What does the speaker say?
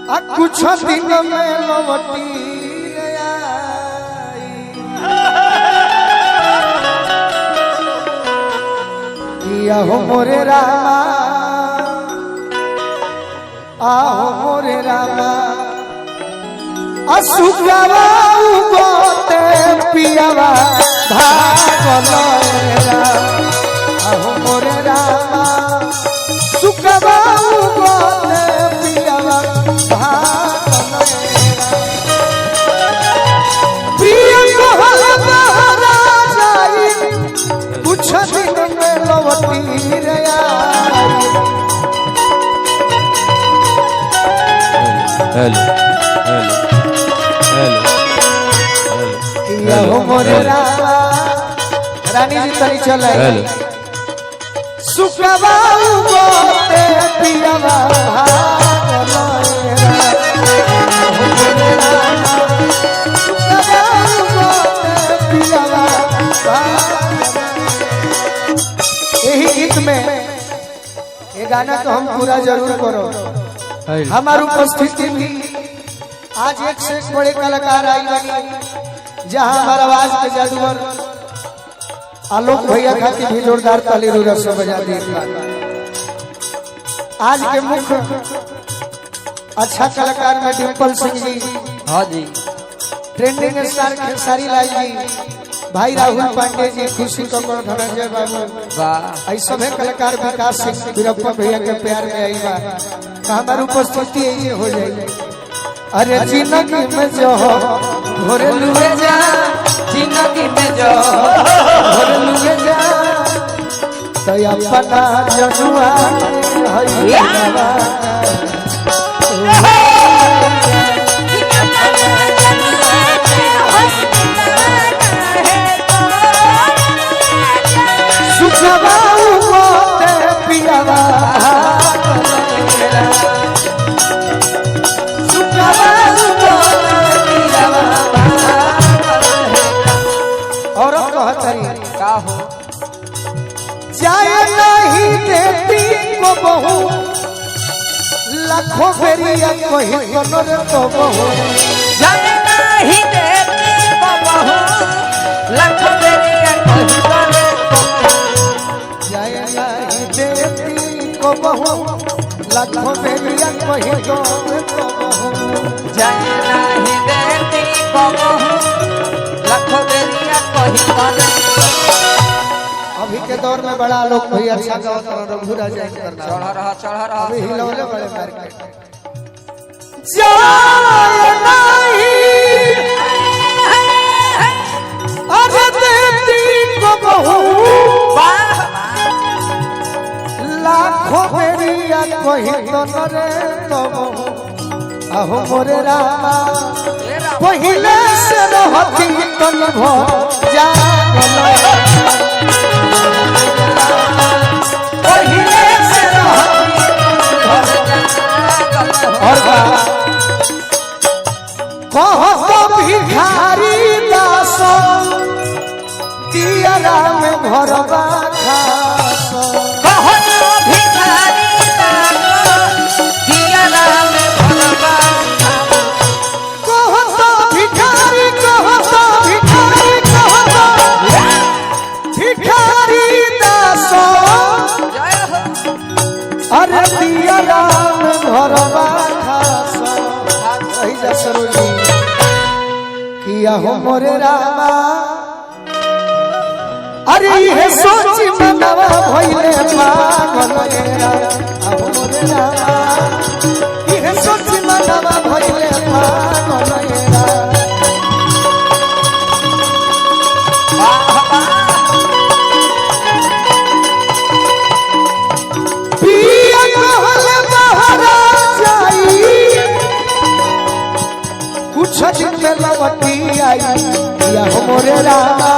कुछ दिन में लौटी आहो मोरे रामा आहो मोरे रामा असुगवा उगते पियावा भागल आहो मोरे रामा सुगवा उगते पियावा भागल प्रिय कहल बहरा जाई कुछ दिन में लौटी रे हेलो हेलो हेलो हेलो मोरे रामा रानी जी तनी चले सुखवा उगते पियावा यही गीत में ये गाना तो हम पूरा जरूर करो। हमारी उपस्थिति में आज एक से एक बड़े कलाकार आई बनी जहां हमारा आवाज के जादूगर आलोक भैया खातिर भी जोरदार ताली रुरा से बजा दी। आज के मुख्य अच्छा कलाकार में डिम्पल सिंह जी, हाँ जी, ट्रेंडिंग स्टार खेसारी लाल जी, भाई राहुल पांडे जी, खुशी कमर, धनंजय बाबू, ऐसा सभी कलाकार विकास सिंह वीरप्पा भैया के प्यार में आई बा। हमारी उपस्थिति ये हो जाएगी। अरे जिंदगी में जो भोरे लुए जा, जिंदगी में जो भोरे लुए जा, तो अपना जनुआ सुखवा उगते पियावा का हो जाए नहीं देती को बहू लाखों बेरिया कही कनर तो बहू जाए नहीं देती को बहू लाखों बेरिया कही कनर तो जाए नहीं देती को बहू लाखों बेरिया कही कनर तो बहू जाए नहीं देती को बहू लाखों बेरिया कही कनर। अभी के दौर में बड़ा लोग भी अच्छा गाता है, रघुरा जैन करना चढ़ा रहा अभी हिलौले बड़े मार्केट जाए नहीं अरे देती को बहू लाखों बेरिया कही कनरे तो बहू आहो मोरे रामा पहिले से रहती तन भर जागल भिखारी दास दियरा में भरवा खास भिखारी दास दियरा में भरवा कहता भिखारी भिखारी दास अरे दियरा में भरवा खास सही जा सरोजी किया हो मोरे रामा अरे ये सोची मनवा भइले पागल रा आहो मोरे रामा ये सोची मनवा भइले पागल रा पिया कहल बहरा जाई कुछ दिन में लौटी आई या हो मोरे रामा